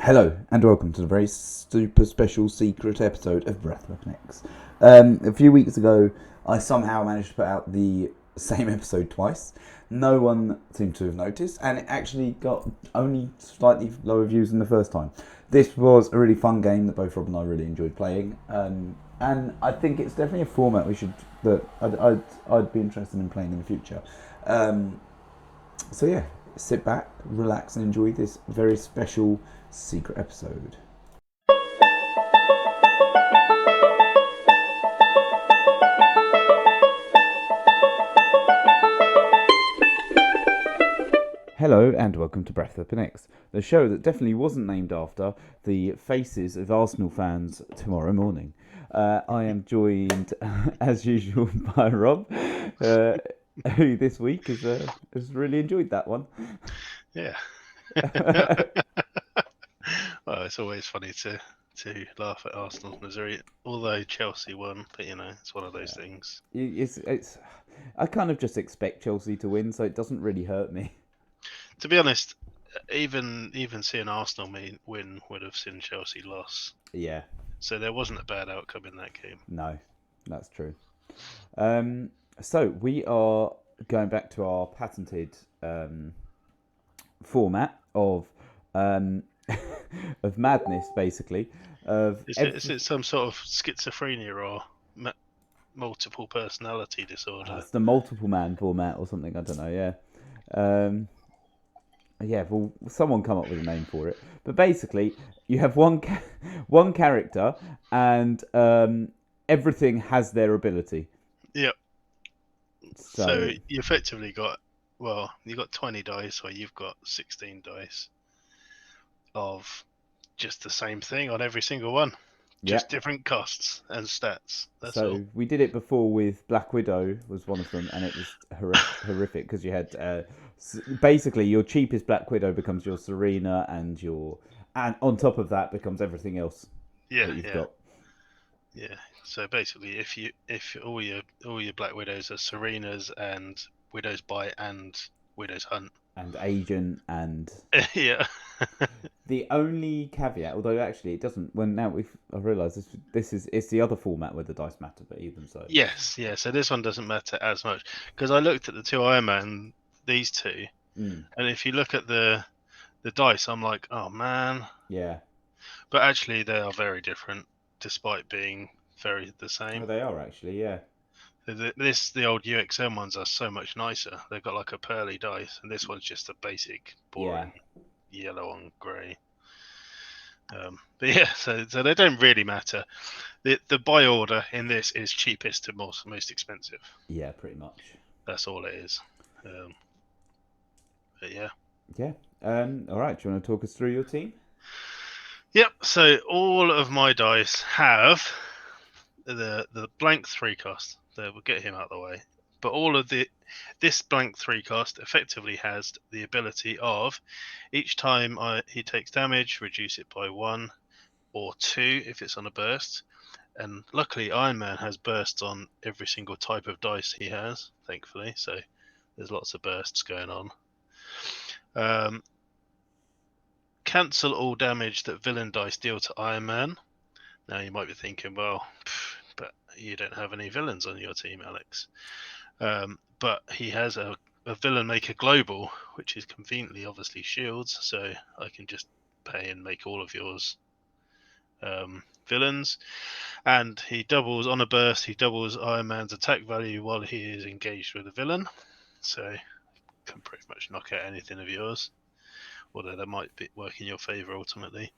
Hello and welcome to the very super special secret episode of Breath Weapon X. A few weeks ago, I somehow managed to put out the same episode twice. No one seemed to have noticed, and it actually got only slightly lower views than the first time. This was a really fun game that both Rob and I really enjoyed playing, and I think it's definitely a format I'd be interested in playing in the future. So yeah, sit back, relax, and enjoy this very special secret episode. Hello and welcome to Breath Weapon X, the show that definitely wasn't named after the faces of Arsenal fans tomorrow morning. I am joined, as usual, by Rob, who this week has really enjoyed that one. Yeah. Well, it's always funny to laugh at Arsenal's misery, although Chelsea won. But it's one of those things. It's I kind of just expect Chelsea to win, so it doesn't really hurt me. To be honest, even seeing Arsenal win would have seen Chelsea loss. Yeah, So there wasn't a bad outcome in that game. no, that's true. So we are going back to our patented format of of madness, basically. Is it some sort of schizophrenia or multiple personality disorder? It's the multiple man format or something. I don't know. Yeah. Yeah, well, someone come up with a name for it. But basically, you have one character, and everything has their ability. Yep. So So you effectively got you got 20 dice, or you've got 16 dice of just the same thing on every single one. yeah. Just different costs and stats. That's all. So we did it before with Black Widow was one of them, and it was horrific because you had basically your cheapest Black Widow becomes your Serena, and on top of that becomes everything else Yeah, that you've yeah, got. yeah. So basically, if all your Black Widows are Serenas and Widows Bite and Widows Hunt. And Agent and Yeah. the only caveat, although actually it doesn't. When now I've realised it's the other format where the dice matter, but even so. Yes, yeah. So this one doesn't matter as much because I looked at the two Iron Man, these two, Mm, and if you look at the dice, I'm like, oh man. yeah. But actually, they are very different, despite being very the Oh, same. they are actually, yeah. The old UXM ones are so much nicer. They've got like a pearly dice, and this one's just a basic, Yeah. boring yellow and grey. But yeah, so they don't really matter. The buy order in this is cheapest to most expensive. Yeah, pretty much. That's all it is. But yeah. Yeah. All right. Do you want to talk us through your team? Yep. So all of my dice have the blank 3 cost. So we'll get him out of the way. But all of this blank 3 cost effectively has the ability of each time he takes damage, reduce it by 1 or 2 if it's on a burst. And luckily, Iron Man has bursts on every single type of dice he has, thankfully. So there's lots of bursts going on. Cancel all damage that villain dice deal to Iron Man. Now you might be thinking, well, but you don't have any villains on your team, Alex. But he has a villain maker global, which is conveniently obviously shields, so I can just pay and make all of yours villains. And he doubles on a burst, he doubles Iron Man's attack value while he is engaged with a villain. So can pretty much knock out anything of yours. Although that might work in your favour ultimately.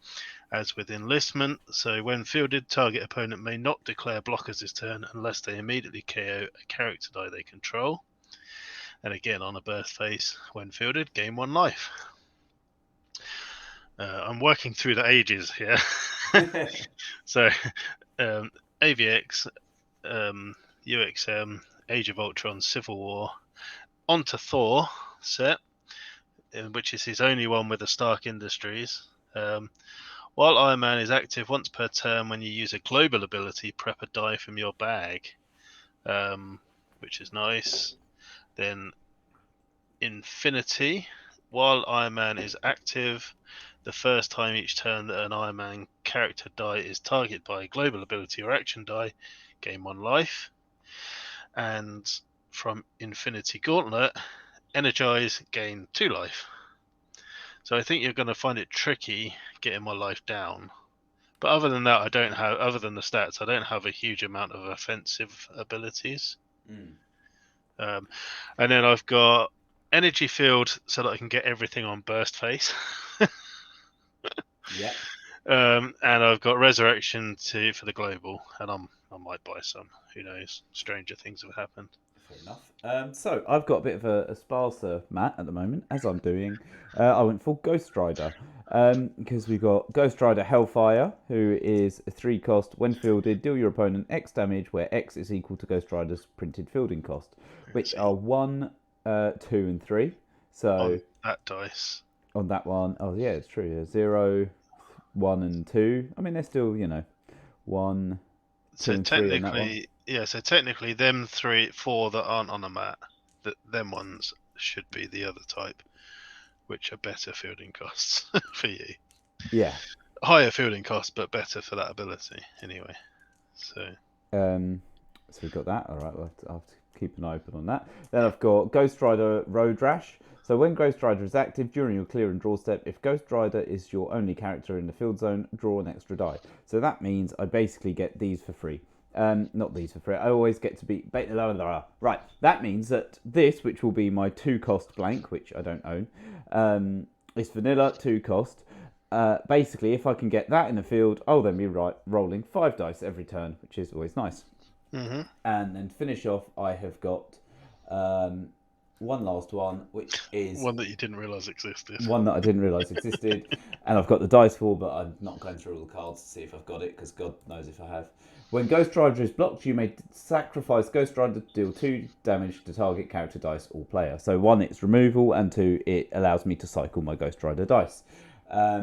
As with enlistment, so when fielded, target opponent may not declare blockers this turn unless they immediately KO a character die they control. And again, on a burst phase, when fielded, gain 1 life. I'm working through the ages here. So, AVX, UXM, Age of Ultron, Civil War, onto Thor set, which is his only one with the Stark Industries. While Iron Man is active once per turn, when you use a global ability, prep a die from your bag, which is nice. Then Infinity, while Iron Man is active, The first time each turn that an Iron Man character die is targeted by a global ability or action die, gain 1 life. And from Infinity Gauntlet, energize, gain 2 life. So I think you're going to find it tricky getting my life down. But other than that, other than the stats, I don't have a huge amount of offensive abilities. And then I've got energy field so that I can get everything on burst face. Yeah. And I've got resurrection for the global, and I might buy some. Who knows? Stranger things have happened. Fair enough. So I've got a bit of a sparser mat at the moment, as I'm doing. I went for Ghost Rider because we've got Ghost Rider Hellfire, who is a 3 cost. When fielded, deal your opponent X damage, where X is equal to Ghost Rider's printed fielding cost, which are 1, 2, and 3. So on that dice. On that one, oh yeah, it's true. 0, 1, and 2. I mean, they're still 1, 2, and 3 on that one. So technically, them 4 that aren't on the mat, them ones should be the other type, which are better fielding costs for you. Yeah. Higher fielding costs, but better for that ability anyway. So we've got that. All right, I'll have to keep an eye open on that. Then I've got Ghost Rider Road Rash. So when Ghost Rider is active during your clear and draw step, if Ghost Rider is your only character in the field zone, draw an extra die. So that means I basically get these for free. Not these for free. I always get to be... Right, that means that this, which will be my 2 cost blank, which I don't own, is vanilla 2 cost. Basically, if I can get that in the field, I'll then be rolling 5 dice every turn, which is always nice. Mm-hmm. And then to finish off, I have got one last one, which is... one that you didn't realise existed. One that I didn't realise existed. And I've got the dice for, but I'm not going through all the cards to see if I've got it, because God knows if I have. When Ghost Rider is blocked, you may sacrifice Ghost Rider to deal 2 damage to target character dice or player. So 1, it's removal, and 2, it allows me to cycle my Ghost Rider dice. Yeah,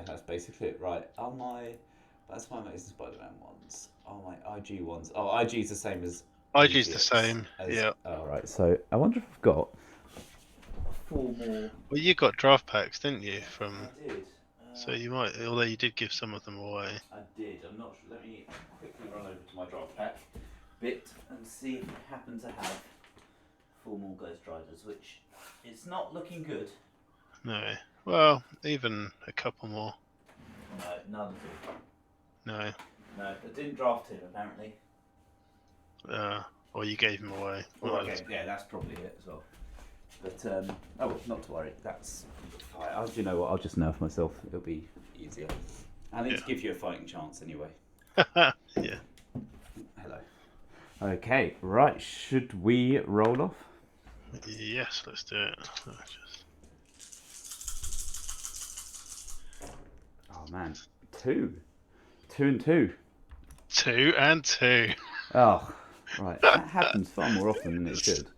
that's basically it. Right, that's my Amazing Spider-Man ones. Oh, my IG ones. Oh, IG is the same as... IG's the same, yeah. All right, so I wonder if I've got 4 more... Well, you got draft packs, didn't you? I did. So you might, although you did give some of them away. I did. I'm not sure. Let me quickly run over to my draft pack bit and see if I happen to have 4 more Ghost Riders, which is not looking good. No. Well, even a couple more. No, none at all. No. No, I didn't draft him, apparently. Or you gave him away. Well, okay, yeah, that's probably it as well. But, well, not to worry. That's fine. Do you know what? I'll just nerf myself. It'll be easier. I need to give you a fighting chance anyway. Yeah. Hello. Okay, right. Should we roll off? Yes, let's do it. Oh, man. 2. 2 and 2. 2 and 2. Oh, right. That happens far more often than it should.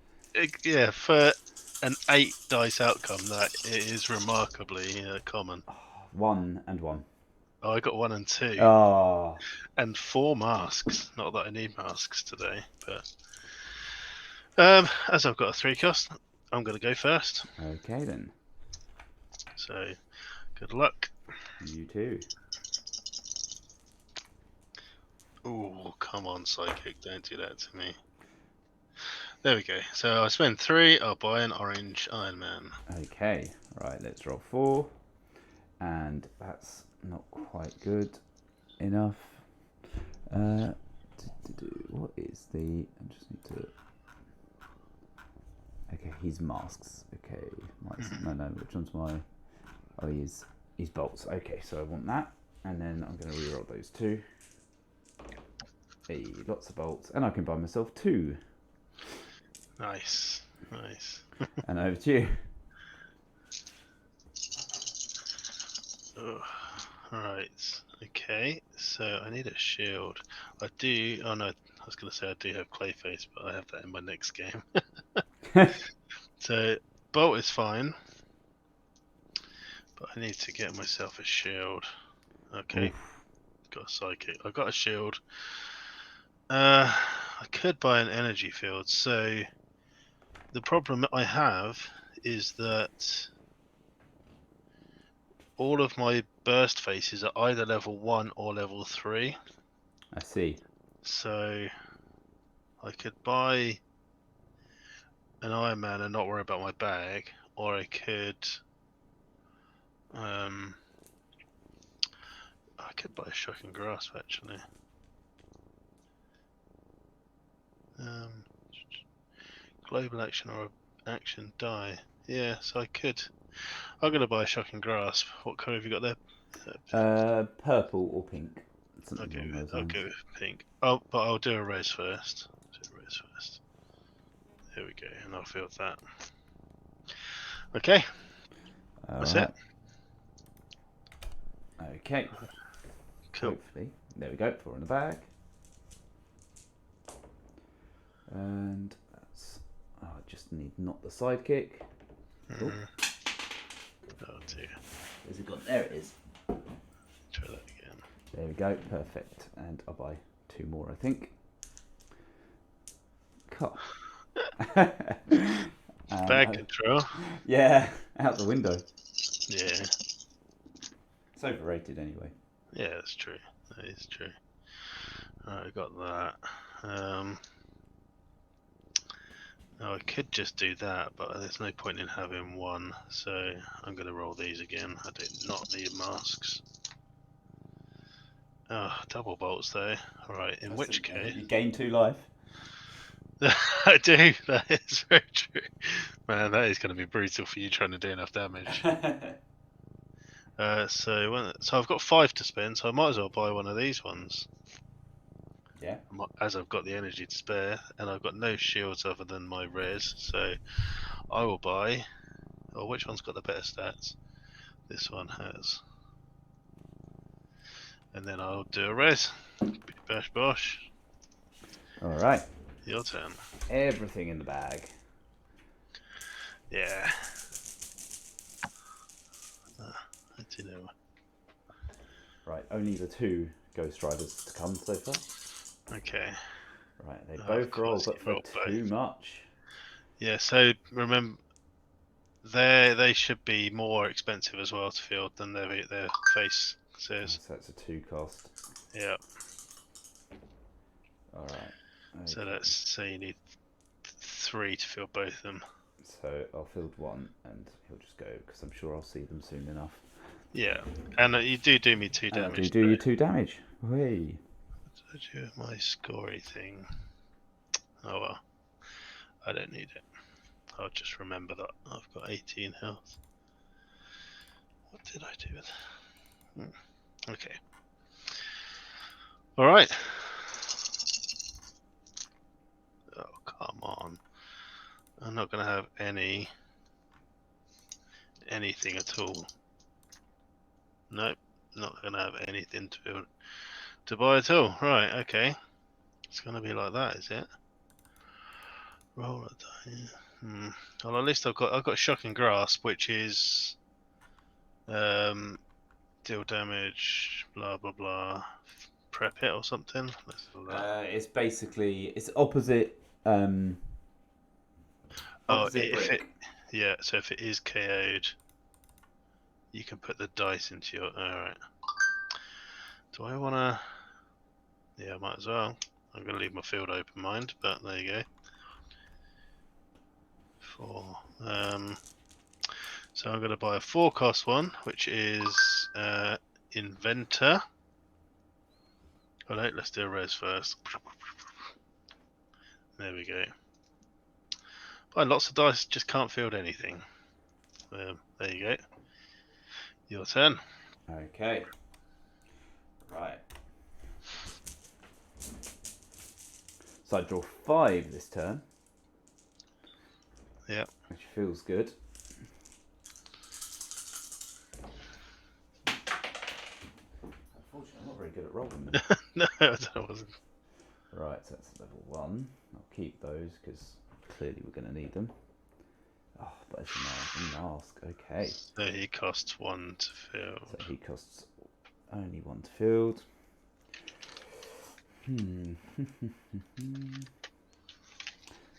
Yeah, for an 8 dice outcome, that it is remarkably common. 1 and 1. Oh, I got 1 and 2. Oh. And 4 masks. Not that I need masks today, but as I've got a 3 cost, I'm going to go first. Okay then. So, good luck. You too. Oh, come on, Psychic, don't do that to me. There we go. So I spend 3, I'll buy an orange Iron Man. Okay, right, let's roll 4. And that's not quite good enough. What is the... I just need to... Okay, he's masks. Okay, no, which one's my... Oh, he's bolts. Okay, so I want that. And then I'm going to reroll those 2. Hey, lots of bolts. And I can buy myself 2. Nice. And over to you. Right. Okay. So I need a shield. I do. Oh no. I was going to say I do have Clayface, but I have that in my next game. So bolt is fine, but I need to get myself a shield. Okay. Oof. Got a psychic. I got a shield. I could buy an energy field. So the problem I have is that all of my burst faces are either level 1 or level 3. I see. So I could buy an Iron Man and not worry about my bag, or I could I could buy a Shocking Grasp actually. Global action or action die. Yeah, so I could. I'm gonna buy a Shocking Grasp. What colour have you got there? Purple or pink. Something along those I'll lines. go with pink. Oh, but I'll do a raise first. Here we go, and I'll field that. Okay, that's Alright. it. Okay. Cool. Hopefully. There we go. 4 in the bag. And that's. I just need not the sidekick. Oh. Oh dear. Where's it gone? There it is. Try that again. There we go. Perfect. And I'll buy 2 more, I think. Cool. Bag control. Yeah, out the window. Yeah. It's overrated anyway. Yeah, that's true. That is true. Alright, I got that. Now I could just do that, but there's no point in having one, so I'm going to roll these again. I do not need masks. Oh, double bolts though. Alright, in which case... You gain 2 life. I do, that is very true. Man, that is going to be brutal for you trying to do enough damage. So I've got 5 to spend, so I might as well buy one of these ones. Yeah. As I've got the energy to spare, and I've got no shields other than my res, so I will buy. Oh, which one's got the better stats? This one has. And then I'll do a res. Bash bosh. Alright. Your turn. Everything in the bag. Yeah. I do know. Right, only the 2 Ghost Riders to come so far. Okay. Right, they both roll, but for too much. Yeah, so remember, they should be more expensive as well to field than their face says. So that's a 2 cost. Yeah. Alright. Okay. So let's say you need 3 to field both of them. So I'll field 1 and he'll just go, because I'm sure I'll see them soon enough. Yeah, and you do me 2 damage. You do you 2 damage. Whee. What did I do with my scory thing? Oh well, I don't need it. I'll just remember that I've got 18 health. What did I do with? Okay. All right. Oh come on! I'm not gonna have anything at all. Nope, not gonna have anything to buy at all. Right, okay. It's gonna be like that, is it? Roll a die. Well, at least I've got Shocking Grasp, which is deal damage, blah blah blah. Prep it or something. Let's do that. It's basically opposite. Opposite brick. So if it is KO'd, you can put the dice into your. All right. Do I wanna? Yeah, I might as well. I'm gonna leave my field open, mind, but there you go. 4. So I'm gonna buy a 4 cost one, which is Inventor. Oh no, let's do a res first. There we go. Buying lots of dice, just can't field anything. There you go. Your turn. Okay. Right. So I draw 5 this turn. Yeah. Which feels good. Unfortunately, I'm not very good at rolling them. No, I wasn't. Right, so that's level 1. I'll keep those because clearly we're going to need them. Oh, but it's a mask. Okay. So he costs 1 to field. So he costs only 1 to field.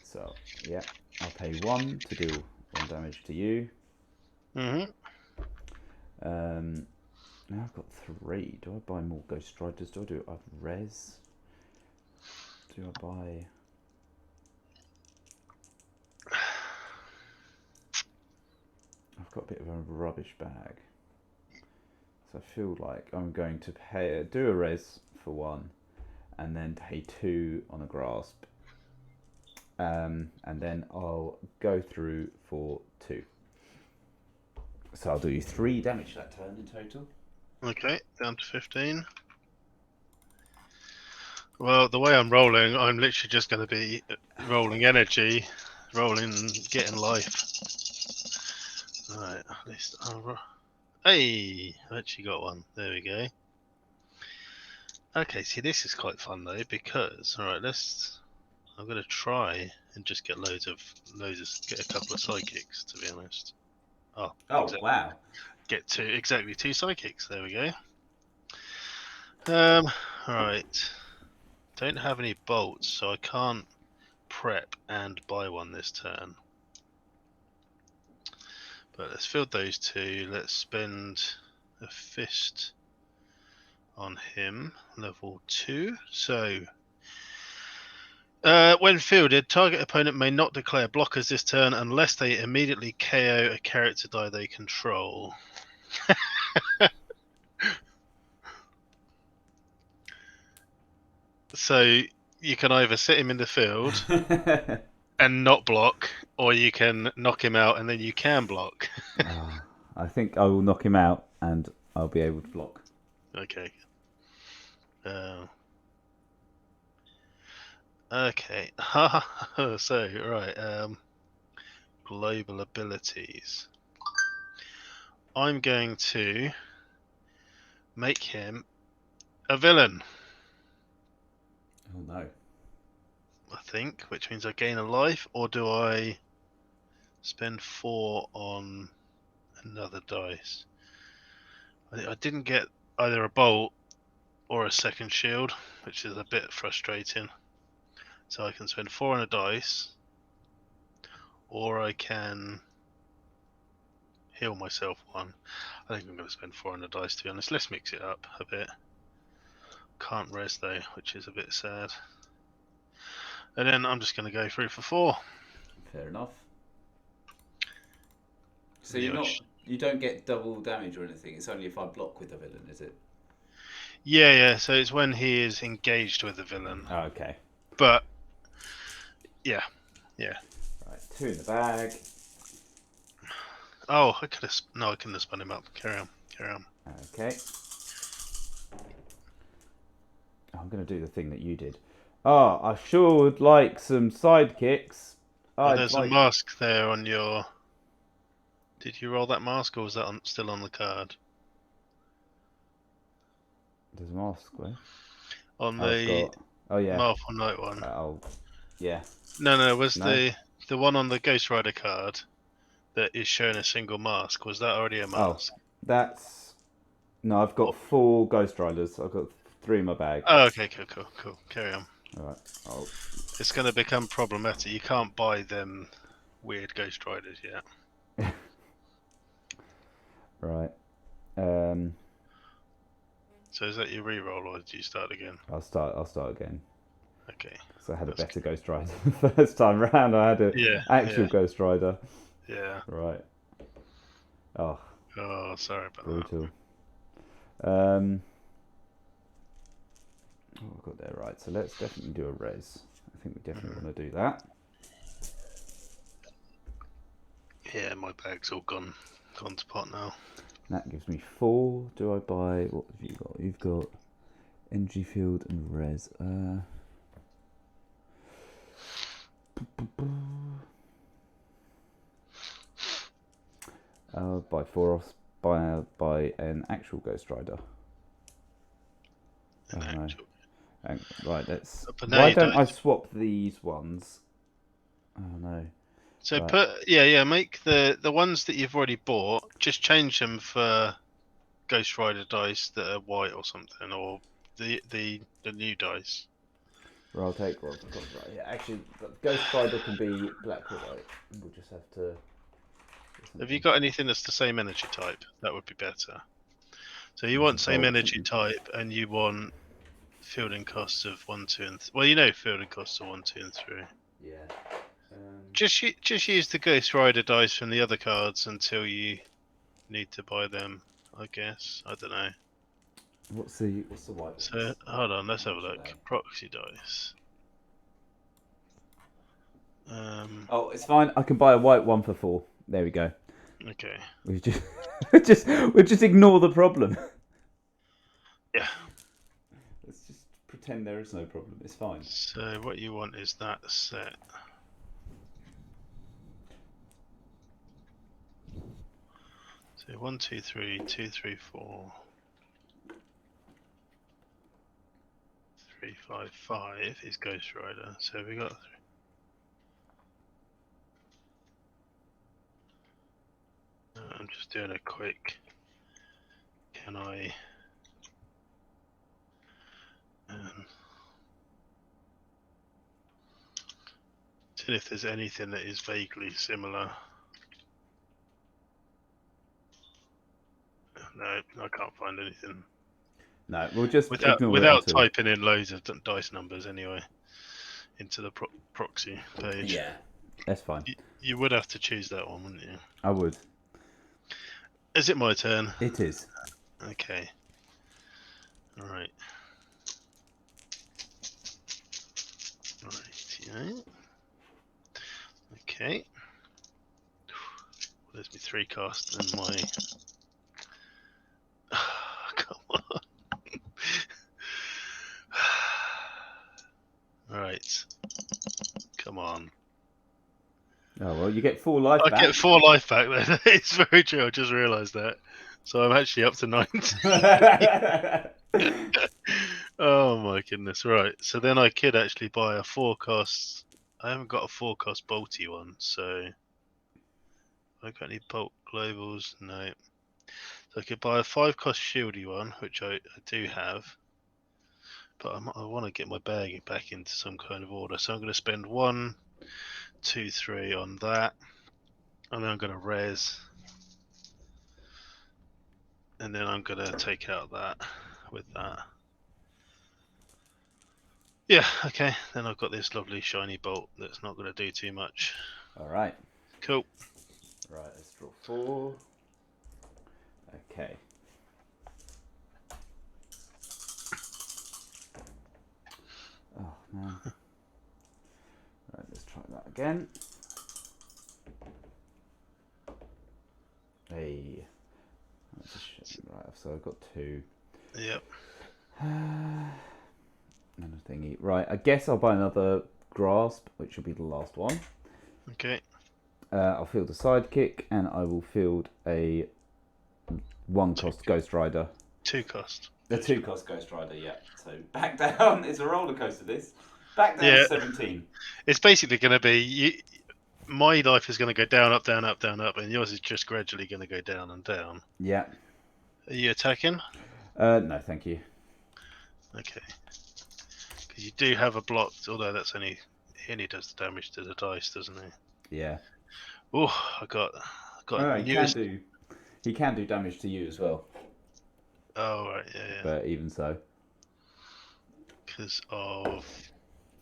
So, yeah, I'll pay 1 to do 1 damage to you. Now I've got 3. Do I buy more Ghost Riders? Do I do a res? Do I buy? I've got a bit of a rubbish bag, so I feel like I'm going to do a res for 1, and then pay 2 on a grasp, and then I'll go through for 2. So I'll do 3 damage that turn in total. Okay, down to 15. Well, the way I'm rolling, I'm literally just going to be rolling energy, getting life. Right, at least hey, I actually got one. There we go. Okay, see, this is quite fun though, because alright, I'm gonna try and just get get a couple of psychics, to be honest. Oh, exactly. Wow! Get exactly 2 psychics. There we go. Right. Don't have any bolts, so I can't prep and buy one this turn. But let's field those 2. Let's spend a fist on him, level 2. So, when fielded, target opponent may not declare blockers this turn unless they immediately KO a character die they control. So you can either sit him in the field and not block, or you can knock him out and then you can block. I think I will knock him out and I'll be able to block. Okay. Okay. So, right. Global abilities. I'm going to make him a villain. Oh no. I think, which means I gain a life, or do I spend 4 on another dice? I didn't get either a bolt or a second shield, which is a bit frustrating. So I can spend 4 on a dice, or I can heal myself 1. I think I'm going to spend 4 on a dice, to be honest. Let's mix it up a bit. Can't res though, which is a bit sad. And then I'm just going to go through for 4. Fair enough. So Yeah, you don't get double damage or anything. It's only if I block with a villain, is it? Yeah. So it's when he is engaged with the villain. Oh, okay. But yeah. Right, 2 in the bag. Oh, I couldn't have spun him up. Carry on. Okay. I'm going to do the thing that you did. I sure would like some sidekicks. There's a mask there on your. Did you roll that mask, or was that still on the card? There's a mask, where? On the yeah. Marvel Knight one. Yeah. No, was the one on the Ghost Rider card that is showing a single mask, was that already a mask? No, I've got 4 Ghost Riders. I've got 3 in my bag. Oh, okay, cool. Carry on. Alright. It's going to become problematic. You can't buy them weird Ghost Riders yet. Right. So is that your reroll, or do you start again? I'll start again. Okay. So I had a better Ghost Rider the first time round. I had an actual Ghost Rider. Yeah. Right. Oh, sorry about brutal. What have I got there? Right. So let's definitely do a res. I think we definitely want to do that. Yeah, my bag's all gone to pot now. That gives me 4. Do I buy? What have you got? You've got energy field and res. Buy 4 off. Buy an actual Ghost Rider. Right, let's. Why don't I swap these ones? Oh no. So right. Make the ones that you've already bought, just change them for Ghost Rider dice that are white or something, or the new dice. Well, I'll take what I've got right here. Actually, Ghost Rider can be black or white. We'll just have to Have you got anything that's the same energy type? That would be better. So you want same energy type, and you want fielding costs of 1, 2, and fielding costs of 1, 2, and 3. Yeah. Just use the Ghost Rider dice from the other cards until you need to buy them. I guess. I don't know. What's the white? So hold on, let's have a look. Proxy dice. Oh, it's fine. I can buy a white one for 4. There we go. Okay. We just we just ignore the problem. Yeah. Let's just pretend there is no problem. It's fine. So what you want is that set. So 1, 2, 3, 2, 3, 4, 3, 5, 5 is Ghost Rider. So we got 3. I'm just doing a quick. Can I? See if there's anything that is vaguely similar. No, I can't find anything. No, we'll just without ignore it until... typing in loads of dice numbers anyway into the proxy page. Yeah, that's fine. You would have to choose that one, wouldn't you? I would. Is it my turn? It is. Okay. All right. Right. Okay. There's me 3 cast and my. Come on. Right. Come on. Oh well, you get 4 life back. I get 4 life back then. It's very true. I just realised that. So I'm actually up to 90. Oh my goodness. Right. So then I could actually buy a 4-cost. I haven't got a 4-cost bolty one, so have I got any bolt globals? No. So I could buy a 5-cost shieldy one, which I do have. But I want to get my bag back into some kind of order. So I'm going to spend 1, 2, 3 on that. And then I'm going to res. And then I'm going to take out that with that. Yeah, okay. Then I've got this lovely shiny bolt that's not going to do too much. Alright. Cool. Right, let's draw 4. Okay. Oh, man. Right, let's try that again. Hey. That's a shit. Right, so I've got 2. Yep. And a thingy. Right, I guess I'll buy another grasp, which will be the last one. Okay. I'll field a sidekick, and I will field a 1-cost Ghost Rider. 2-cost. The 2-cost Ghost Rider, yeah. So back down. It's a roller coaster. This back down to 17. It's basically going to be my life is going to go down, up, down, up, down, up, and yours is just gradually going to go down and down. Yeah. Are you attacking? No, thank you. Okay. Because you do have a blocked, although that's only he only does the damage to the dice, doesn't he? Yeah. Oh, I got he can do damage to you as well. Oh right, yeah. But even so. Because of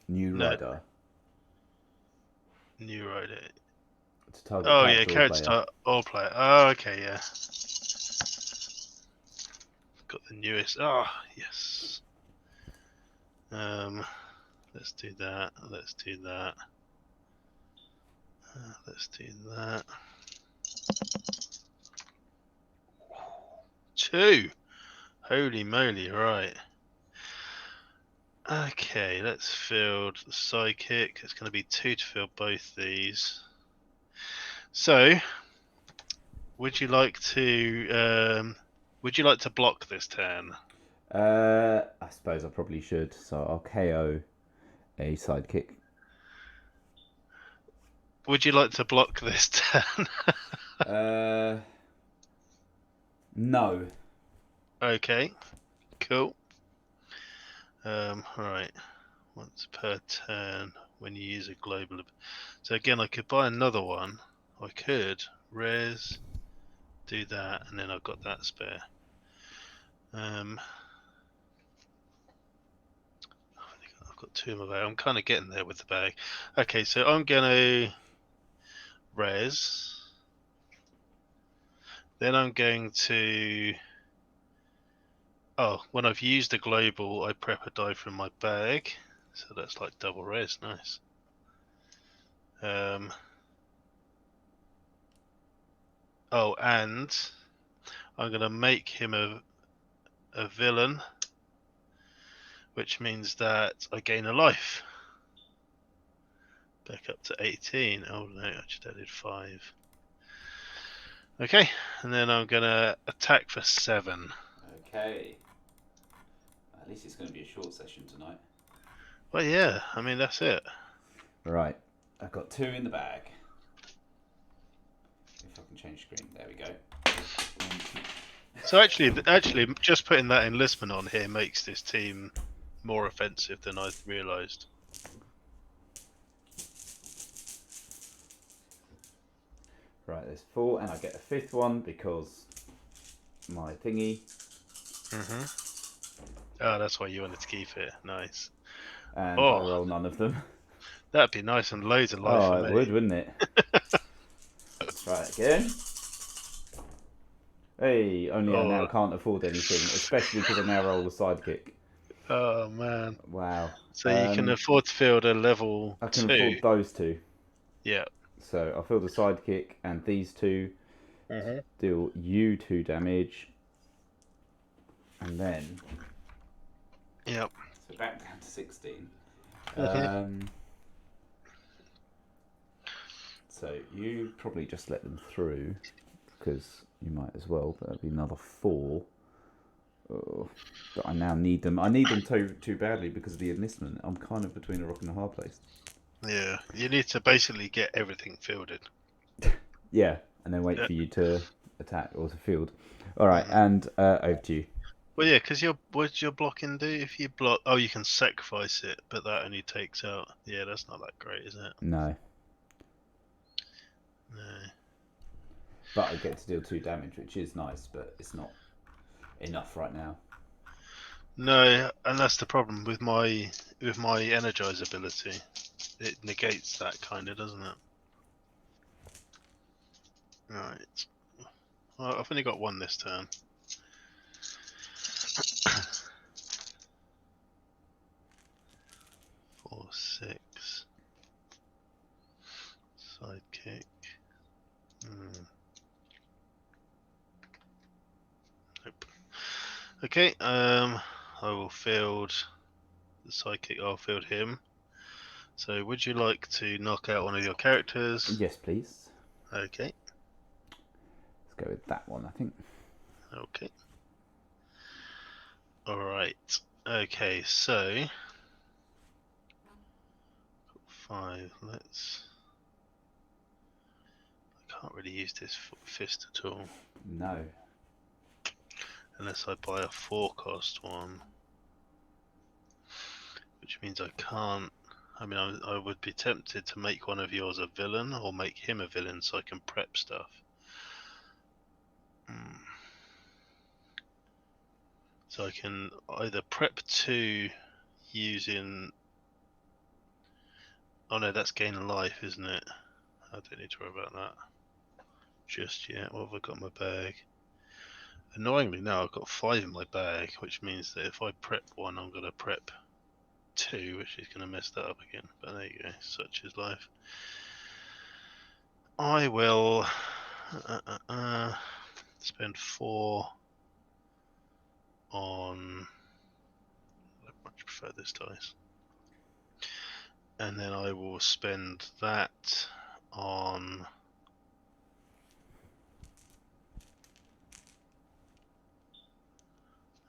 New Rider. New Rider. To target character all player. Oh, okay, yeah. Got the newest. Oh, yes. Let's do that. Let's do that. Let's do that. 2. Holy moly! Right. Okay, let's field the sidekick. It's going to be 2 to field both these. So, would you like to block this turn? I suppose I probably should. So I'll KO a sidekick. Would you like to block this turn? No. Okay, cool. Right. Once per turn when you use a global. So again, I could buy another one. I could res, do that, and then I've got that spare. I've got 2 in my bag. I'm kind of getting there with the bag. Okay, so I'm gonna res. Then I'm going to. Oh, when I've used a global, I prep a die from my bag. So that's like double res. Nice. Oh, and I'm going to make him a villain, which means that I gain a life. Back up to 18. Oh no, I just added 5. Okay, and then I'm going to attack for 7. Okay. At least it's going to be a short session tonight. Well, yeah, I mean, that's it. Right. I've got 2 in the bag. If I can change screen. There we go. So actually, just putting that enlistment on here makes this team more offensive than I realised. Right, there's 4, and I get a 5th one because my thingy. Oh, that's why you wanted to keep it. Nice. And I roll none of them. That'd be nice and loads of life for me. It would, wouldn't it? Let's try it again. Hey, only I now can't afford anything, especially because I now roll the sidekick. Oh man! Wow. So you can afford to field a level 2. I can afford those 2. Yeah. So I'll field the sidekick, and these 2 deal you 2 damage, and then. Yep. So back down to 16. So you probably just let them through, because you might as well, but that'd be another 4. Oh, but I now need them. I need them too badly because of the enlistment. I'm kind of between a rock and a hard place. Yeah, you need to basically get everything fielded. Yeah, and then wait for you to attack or to field. All right, and over to you. Well, yeah, because what's your blocking do? If you block, oh, you can sacrifice it, but that only takes out. Yeah, that's not that great, is it? No. No. But I get to deal 2 damage, which is nice, but it's not enough right now. No, and that's the problem with my energize ability. It negates that kind of, doesn't it? Right. Well, I've only got 1 this turn. Four, 6. Sidekick. Nope. Okay, I will field the sidekick. I'll field him. So, would you like to knock out one of your characters? Yes, please. Okay. Let's go with that one, I think. Okay. Alright. Okay, so 5. Let's. I can't really use this fist at all. No. Unless I buy a 4-cost one. Which means I can't. I mean, I would be tempted to make one of yours a villain or make him a villain so I can prep stuff. So I can either prep 2 using. Oh no, that's gain life, isn't it? I don't need to worry about that just yet. What have I got in my bag? Annoyingly, now I've got 5 in my bag, which means that if I prep 1, I'm going to prep 2, which is going to mess that up again. But there you go, such is life. I will spend 4 on. I much prefer this dice. And then I will spend that on.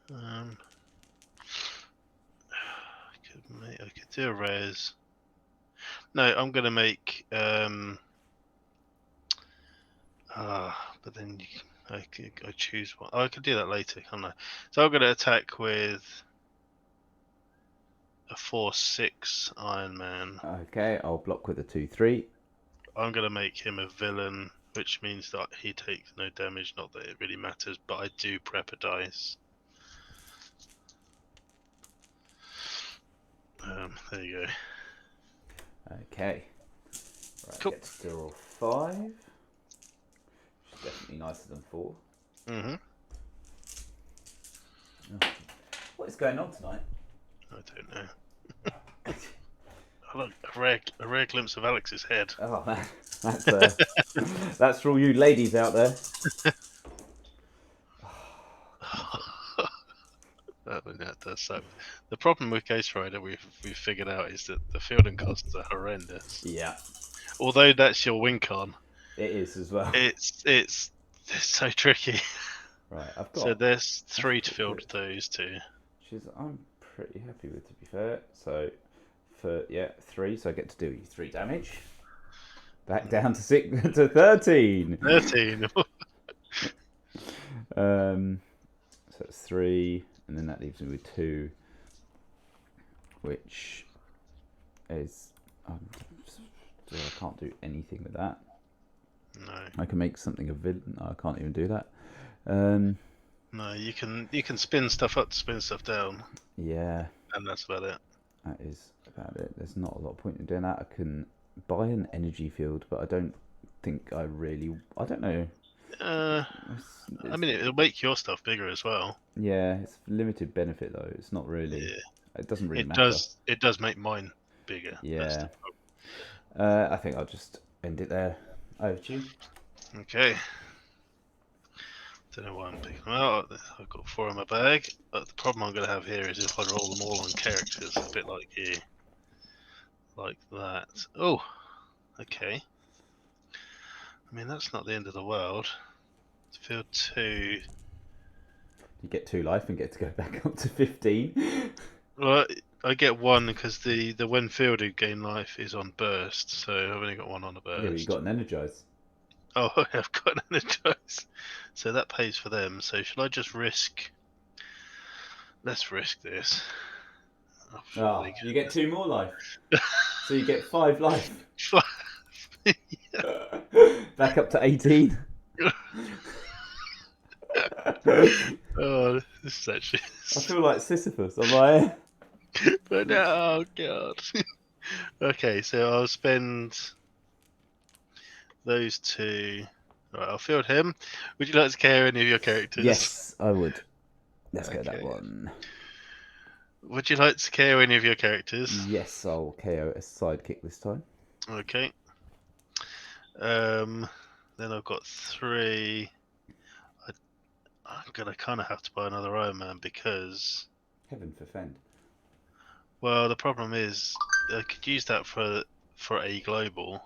I could do a res. No, I'm gonna make but then I choose one. Oh, I could do that later, can't I? So I'm gonna attack with a 4/6 Iron Man. Okay, I'll block with a 2/3. I'm gonna make him a villain which means that he takes no damage. Not that it really matters, but I do prep a dice. There you go. Okay. Right, Cool. get to roll 5. Which is definitely nicer than 4. Mm-hmm. Oh. What is going on tonight? I don't know. Oh, look, a rare glimpse of Alex's head. Oh man, that's for all you ladies out there. That does suck. The problem with Ghost Rider we've figured out is that the fielding costs are horrendous. Yeah, Although that's your win con, it is as well. it's so tricky. Right, I've got. So there's 3 to got field good. those 2. Which is I'm pretty happy with, to be fair. So for 3, so I get to do 3 damage. Back down to 6 to 13. 13. So it's 3, and then that leaves me with 2, which is I can't do anything with that. No. I can make something a villain. I can't even do that. No, you can spin stuff up to spin stuff down. Yeah. And that's about it. That is about it. There's not a lot of point in doing that. I can buy an energy field, but I don't think I don't know. I mean, it'll make your stuff bigger as well. Yeah, it's limited benefit though. It's not really. Yeah. It doesn't really matter. It does make mine bigger. Yeah. I think I'll just end it there. Over to you. Okay. Don't know why I'm picking them out. I've got 4 in my bag. But the problem I'm going to have here is if I roll them all on characters, a bit like you. Like that. Oh, okay. I mean, that's not the end of the world. Field 2. You get 2 life and get to go back up to 15. Well, I get 1 because the when fielded gain life is on burst, so I've only got 1 on a burst. Yeah, but you got an energize. Oh, I've got an energize. So that pays for them. So should I just risk? Let's risk this. Oh, you get 2 more life. So you get 5 life. Back up to 18. Oh, this is actually. I feel like Sisyphus. Am I? But no, oh god. Okay, so I'll spend those 2. Right, I'll field him. Would you like to KO any of your characters? Yes, I would. Let's go Okay. that one. Would you like to KO any of your characters? Yes, I'll KO a sidekick this time. Okay. Then I've got 3. I'm gonna kind of have to buy another Iron Man because, Heaven forfend. well, the problem is I could use that for a global,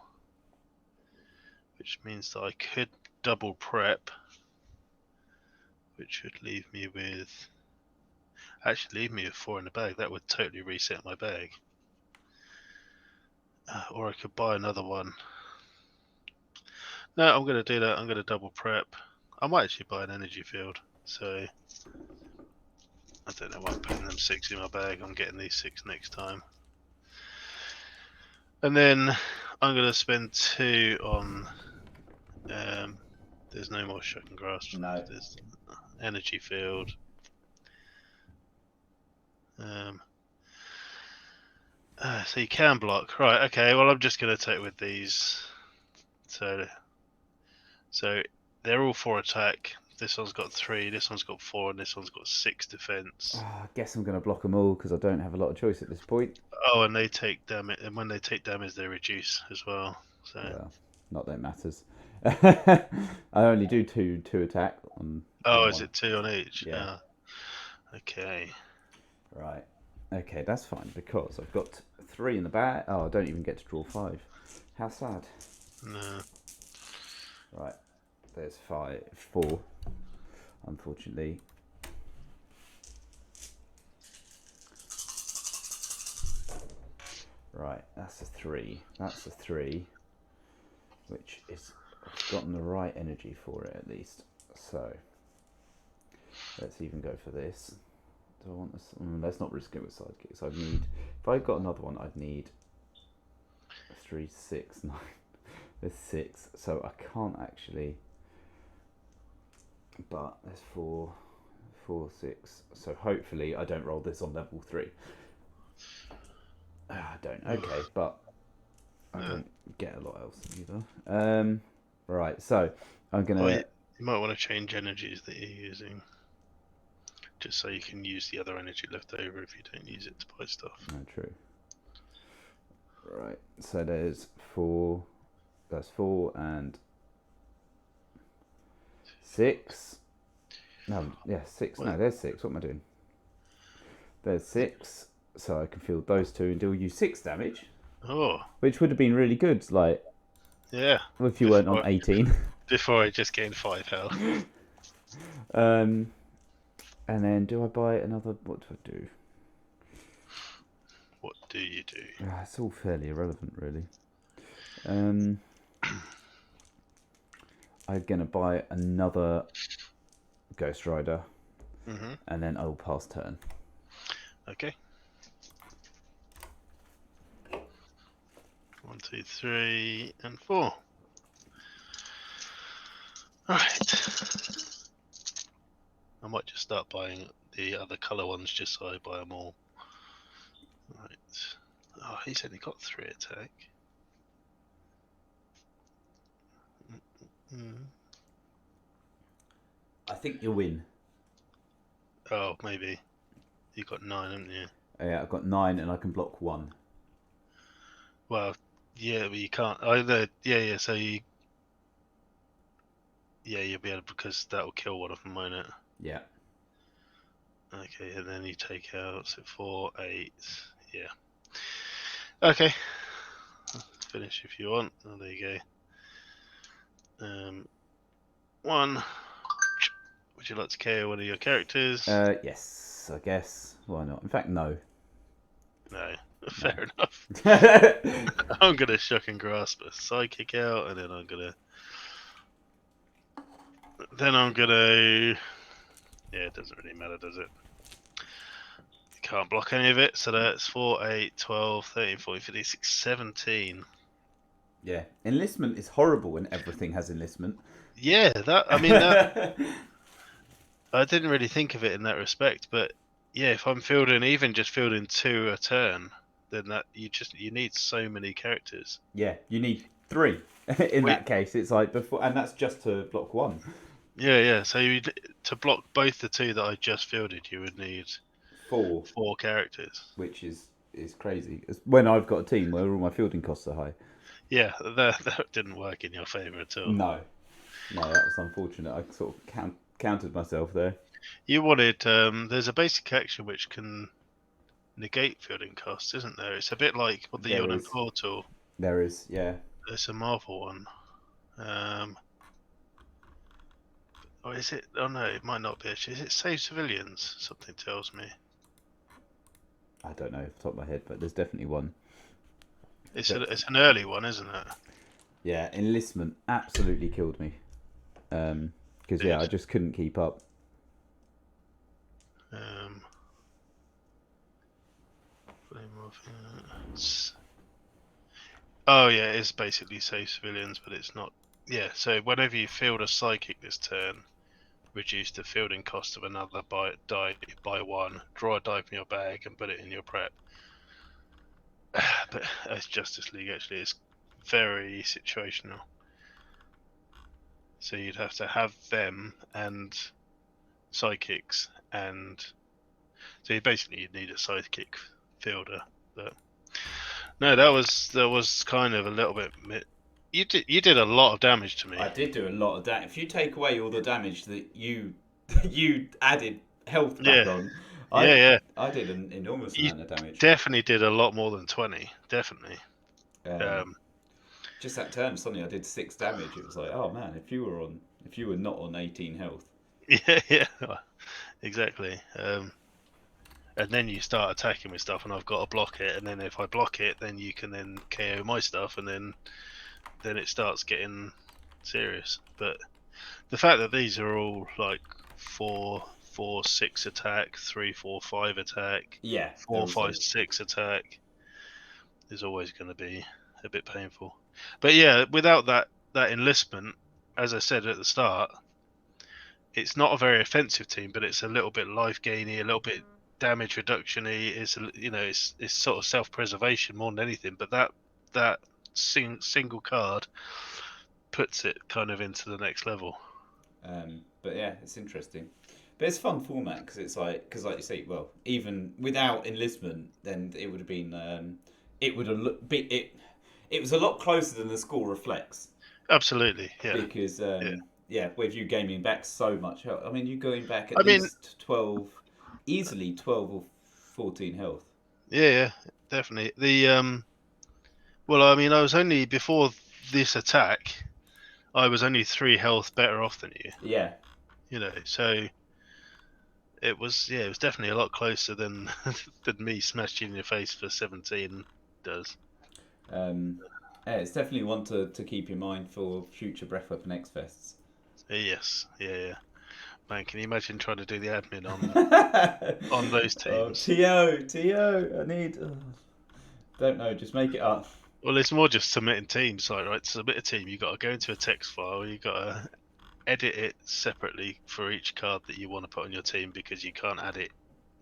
which means that I could double prep, which would leave me with 4 in the bag. That would totally reset my bag. Or I could buy another one. No, I'm gonna do that. I'm gonna double prep. I might actually buy an energy field. So I don't know why I'm putting them 6 in my bag. I'm getting these 6 next time. And then I'm going to spend 2 on. There's no more shock and grasp. No. There's energy field. So you can block. Right, okay. Well, I'm just going to take with these. So they're all 4 attack. This one's got 3, this one's got 4, and this one's got 6 defense. I guess I'm going to block them all because I don't have a lot of choice at this point. Oh, and they take damage, and when they take damage, they reduce as well. So well, not that it matters. I only do two attack on. Oh, on is one. it 2 on each? Yeah. Okay. Right. Okay, that's fine because I've got 3 in the bag. Oh, I don't even get to draw 5. How sad. No. Right. There's 4. Unfortunately. Right, that's a 3. That's a 3. Which is, I've gotten the right energy for it at least. So, let's even go for this. Do I want this? Let's not risk it with sidekicks. I'd need, if I got another one, I'd need 3, 6, 9. There's 6, so I can't actually. But there's 4, 6. So hopefully I don't roll this on level 3. I don't. Okay, but I don't get a lot else either. Right, so I'm gonna. Well, you might want to change energies that you're using, just so you can use the other energy left over if you don't use it to buy stuff. No, true. Right, so there's 4. That's 4 and 6. No, yeah, 6. No, there's 6. What am I doing? There's 6, so I can field those 2 and deal you 6 damage. Oh, which would have been really good. Like, yeah. if you weren't on 18. Before I just gained 5 health. And then do I buy another? What do I do? What do you do? It's all fairly irrelevant, really. I'm gonna buy another Ghost Rider, and then I'll pass turn. Okay. 1, 2, 3, and 4. Alright. I might just start buying the other colour ones just so I buy them all. Right. Oh, he's only got 3 attack. I think you'll win. Oh, maybe. You got 9, haven't you? Yeah, I've got 9 and I can block 1. Well, yeah, but you can't either. Yeah. So you. Yeah, you'll be able because that will kill one of them, won't it? Yeah. Okay, and then you take out 4, 8. Yeah. Okay. Finish if you want. Oh, there you go. 1. Would you like to KO one of your characters? Yes, I guess. Why not? In fact, no. No. Fair enough. I'm gonna shock and grasp a psychic out, and then I'm gonna. Yeah, it doesn't really matter, does it? You can't block any of it, so that's 4, 8, 12, 13, 14, 15, 16, 17. Yeah, enlistment is horrible when everything has enlistment. Yeah, that. I didn't really think of it in that respect, but yeah, if I'm fielding even just fielding 2 a turn, then that you need so many characters. Yeah, you need 3 in that case. It's like before, and that's just to block 1. Yeah. So to block both the 2 that I just fielded, you would need 4 characters, which is crazy. It's when I've got a team where all my fielding costs are high. Yeah, that didn't work in your favour at all. No, that was unfortunate. I sort of countered myself there. You wanted there's a basic action which can negate fielding costs, isn't there? It's a bit like what the Yawning Portal. There is, yeah. It's a Marvel one. Or is it? Oh no, it might not be. Actually, is it Save Civilians? Something tells me. I don't know off the top of my head, but there's definitely one. It's an early one, isn't it? Yeah, enlistment absolutely killed me. Because I just couldn't keep up. Oh yeah, it's basically Save Civilians, but it's not. Yeah, so whenever you field a psychic this turn, reduce the fielding cost of another die by 1. Draw a die from your bag and put it in your prep. But as Justice League, actually, it's very situational. So you'd have to have them and psychics, and so you'd need a psychic fielder. But no, that was kind of a little bit. You did a lot of damage to me. I did do a lot of damage. If you take away all the damage that you added health back on, I did an enormous amount of damage. Definitely did a lot more than 20. Definitely. Just that turn, suddenly I did 6 damage. It was like, oh man, if you were not on 18 health. Yeah, exactly. And then you start attacking with stuff, and I've got to block it. And then if I block it, then you can then KO my stuff, and then it starts getting serious. But the fact that these are all like 4, 6 attack, 3, 4, 5 attack, 4, 5, 6 attack is always going to be a bit painful. But yeah, without that enlistment, as I said at the start, it's not a very offensive team, but it's a little bit life gainy, a little bit damage reduction-y. It's it's sort of self-preservation more than anything. But that single card puts it kind of into the next level. But yeah, it's interesting. But it's a fun format because like you say, well, even without enlistment, then it would have been it would have it was a lot closer than the score reflects. Absolutely, yeah. Because with you gaming back so much health, I mean, you're going back at least 12, easily 12 or 14 health. Yeah, definitely. Well, I mean, I was only before this attack, I was only 3 health better off than you. Yeah. So it was definitely a lot closer than me smashing in your face for 17 does. It's definitely one to keep in mind for future Breath Weapon X Fests. Yes, yeah. Man, can you imagine trying to do the admin on those teams? TO, I need. Don't know, just make it up. Well, it's more just submitting teams. Like, right, to submit a team, you got to go into a text file. You got to edit it separately for each card that you want to put on your team, because you can't add it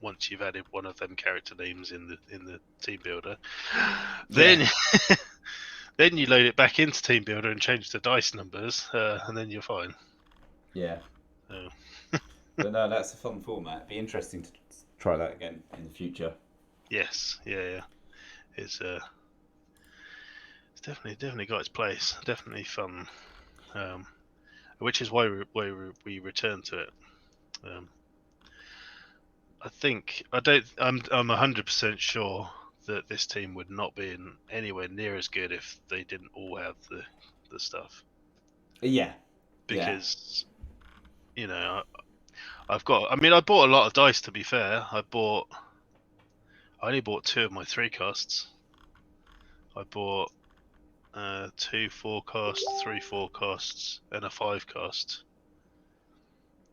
once you've added one of them character names in the team builder. Then then you load it back into team builder and change the dice numbers, and then you're fine. Yeah. Oh. But no, that's a fun format. It'd be interesting to try that again in the future. Yes, yeah. It's definitely got its place. Definitely fun, which is why we return to it. I'm 100% sure that this team would not be anywhere near as good if they didn't all have the stuff. Yeah. Because I bought a lot of dice, to be fair. I only bought 2 of my 3 costs. I bought 2 4 costs, 3 4 costs, and a 5 cost.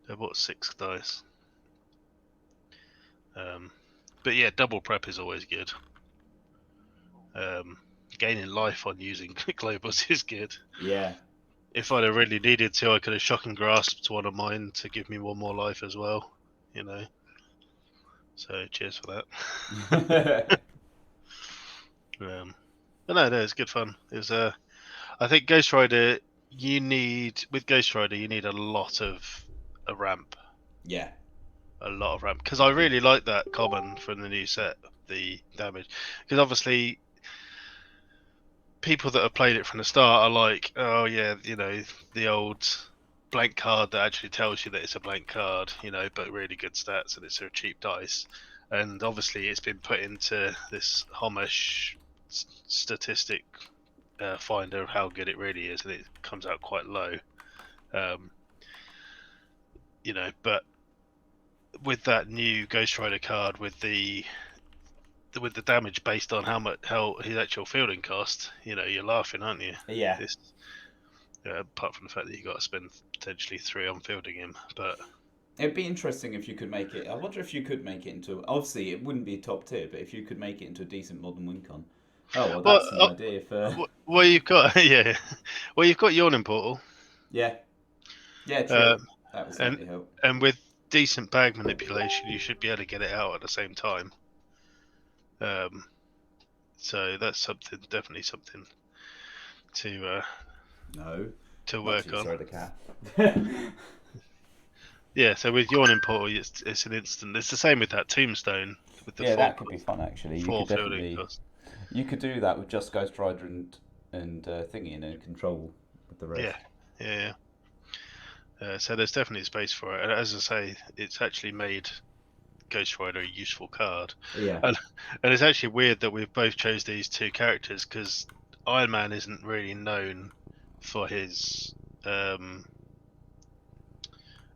I bought 6 dice. But yeah, double prep is always good. Gaining life on using Globus is good. Yeah. If I'd have really needed to, I could have shock and grasped one of mine to give me one more life as well. So cheers for that. But no, it's good fun. It was I think Ghost Rider, you need a lot of a ramp. Yeah. A lot of ramp, because I really like that common from the new set, the damage, because obviously people that have played it from the start are like, oh yeah, the old blank card that actually tells you that it's a blank card, but really good stats and it's a cheap dice, and obviously it's been put into this Homesh statistic finder of how good it really is, and it comes out quite low. But with that new Ghost Rider card, with the damage based on how his actual fielding cost, you're laughing, aren't you? Yeah. Apart from the fact that you got to spend potentially 3 on fielding him, but it'd be interesting if you could make it. I wonder if you could make it into. Obviously, it wouldn't be top tier, but if you could make it into a decent modern WinCon. Oh, well, that's an idea for. Well, you've got Well, you've got Yawning Portal. Yeah. Yeah, true. That would certainly help. And with decent bag manipulation, you should be able to get it out at the same time. So that's definitely something to work on. Sorry, the cat. Yeah, so with Yawning Portal, it's an instant. It's the same with that Tombstone. With the that could be fun actually. You could do that with just Ghost Rider and Thingy and control with the rest. Yeah. So there's definitely space for it, and as I say, it's actually made Ghost Rider a useful card. Yeah. And it's actually weird that we've both chose these 2 characters, because Iron Man isn't really known for his.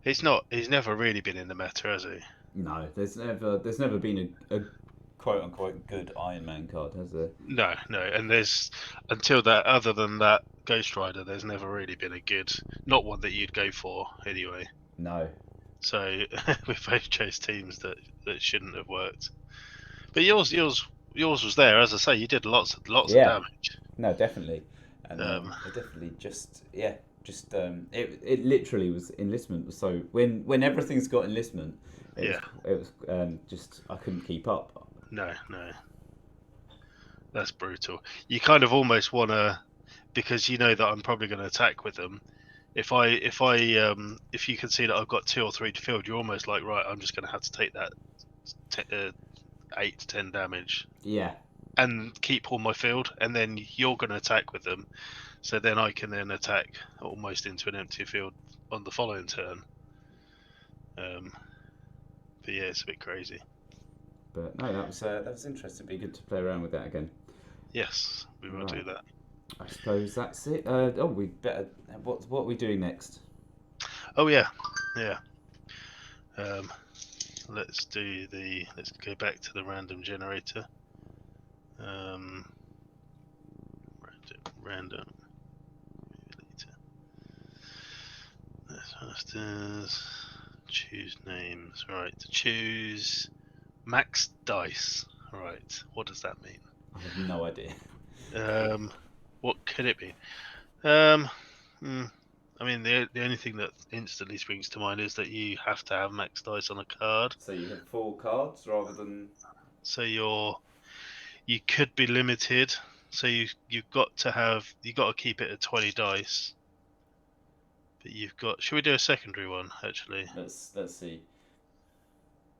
He's never really been in the meta, has he? No, there's never been a quote unquote good Iron Man card, has there? No, and there's other than that Ghost Rider, there's never really been a good, not one that you'd go for anyway. No. So we both chose teams that shouldn't have worked. But yours was there, as I say. You did lots of damage. No, definitely. And it definitely just it literally was enlistment. So when everything's got enlistment, it was just I couldn't keep up. No, that's brutal. You kind of almost want to, because you know that I'm probably going to attack with them. If you can see that I've got 2 or 3 to field, you're almost like, right, I'm just going to have to take that 8 to 10 damage. Yeah. And keep all my field, and then you're going to attack with them. So then I can then attack almost into an empty field on the following turn. But yeah, it's a bit crazy. But no, that was interesting. It'd be good to play around with that again. Yes, we will do that. I suppose that's it. We better. What are we doing next? Oh yeah. Let's go back to the random generator. Random. First is choose names. Right, choose max dice. Right, what does that mean? I have no idea. What could it be? I mean, the only thing that instantly springs to mind is that you have to have max dice on a card. So you have 4 cards rather than. So you could be limited. So you've got to keep it at 20 dice. But you've got. Should we do a secondary one actually? Let's see.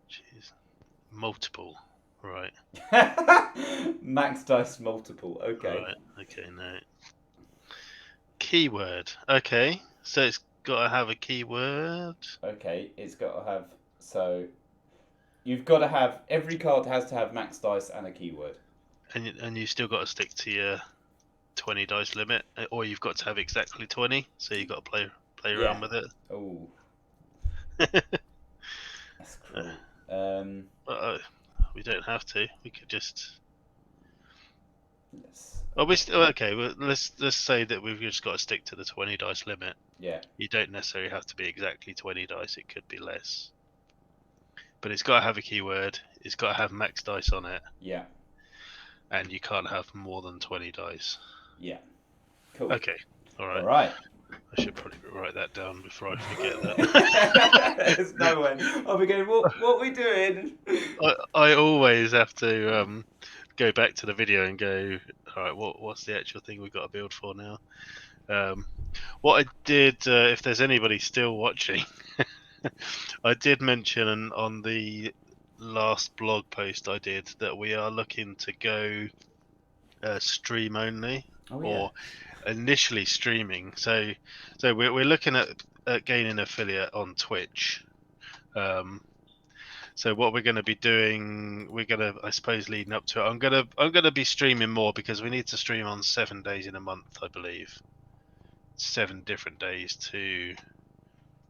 Jeez, multiple, right? Max dice multiple. Okay. Right. Okay. No. Keyword. Okay. So it's got to have a keyword. Okay, it's got to have. So you've got to have, every card has to have max dice and a keyword. And you still got to stick to your 20 dice limit, or you've got to have exactly 20. So you've got to play around with it. Oh. That's cool. We don't have to. We could just. Yes. Oh, okay. Well, let's say that we've just got to stick to the 20 dice limit. Yeah. You don't necessarily have to be exactly 20 dice. It could be less. But it's got to have a keyword. It's got to have max dice on it. Yeah. And you can't have more than 20 dice. Yeah. Cool. Okay. All right. All right. I should probably write that down before I forget that. There's no way. I'll be going, what are we doing? I always have to go back to the video and go, all right, what's the actual thing we've got to build for now? What I did, if there's anybody still watching, I did mention on the last blog post I did that we are looking to go stream only, or initially streaming. So we're looking at gaining affiliate on Twitch. So what we're going to be doing, I suppose, leading up to it, I'm gonna be streaming more because we need to stream on 7 days in a month, I believe. 7 different days to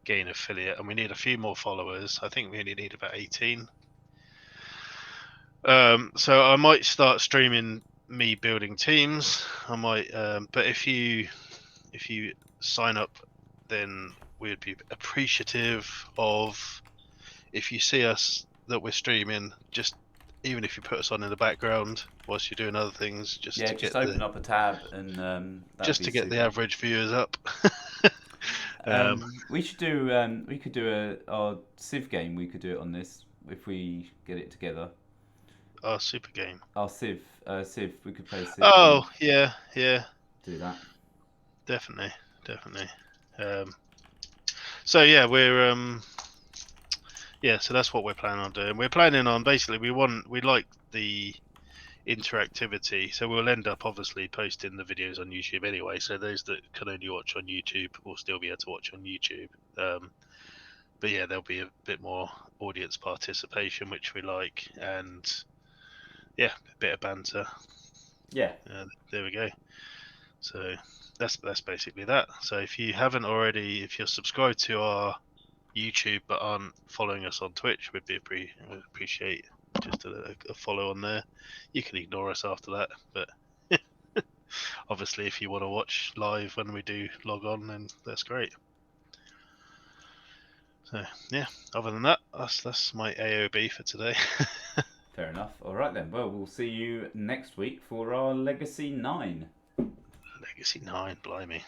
gain affiliate, and we need a few more followers. I think we only need about 18. So I might start streaming me building teams. I might, but if you sign up, then we'd be appreciative of if you see us that we're streaming. Just even if you put us on in the background whilst you're doing other things, just open up a tab and just to get the average viewers up. We should do. We could do our Civ game. We could do it on this if we get it together. Our super game. Our Civ. We could play Civ. Oh yeah. Do that. Definitely. So yeah, we're so that's what we're planning on doing. We're planning on basically we like the interactivity, so we'll end up obviously posting the videos on YouTube anyway, so those that can only watch on YouTube will still be able to watch on YouTube. But yeah, there'll be a bit more audience participation, which we like, and yeah, a bit of banter. Yeah. There we go. So that's basically that. So if you haven't already, if you're subscribed to our YouTube but aren't following us on Twitch, we'd appreciate just a follow on there. You can ignore us after that, but obviously if you want to watch live when we do log on, then that's great. So yeah, other than that, that's my AOB for today. Fair enough. All right then. Well, we'll see you next week for our Legacy 9. Legacy 9, blimey.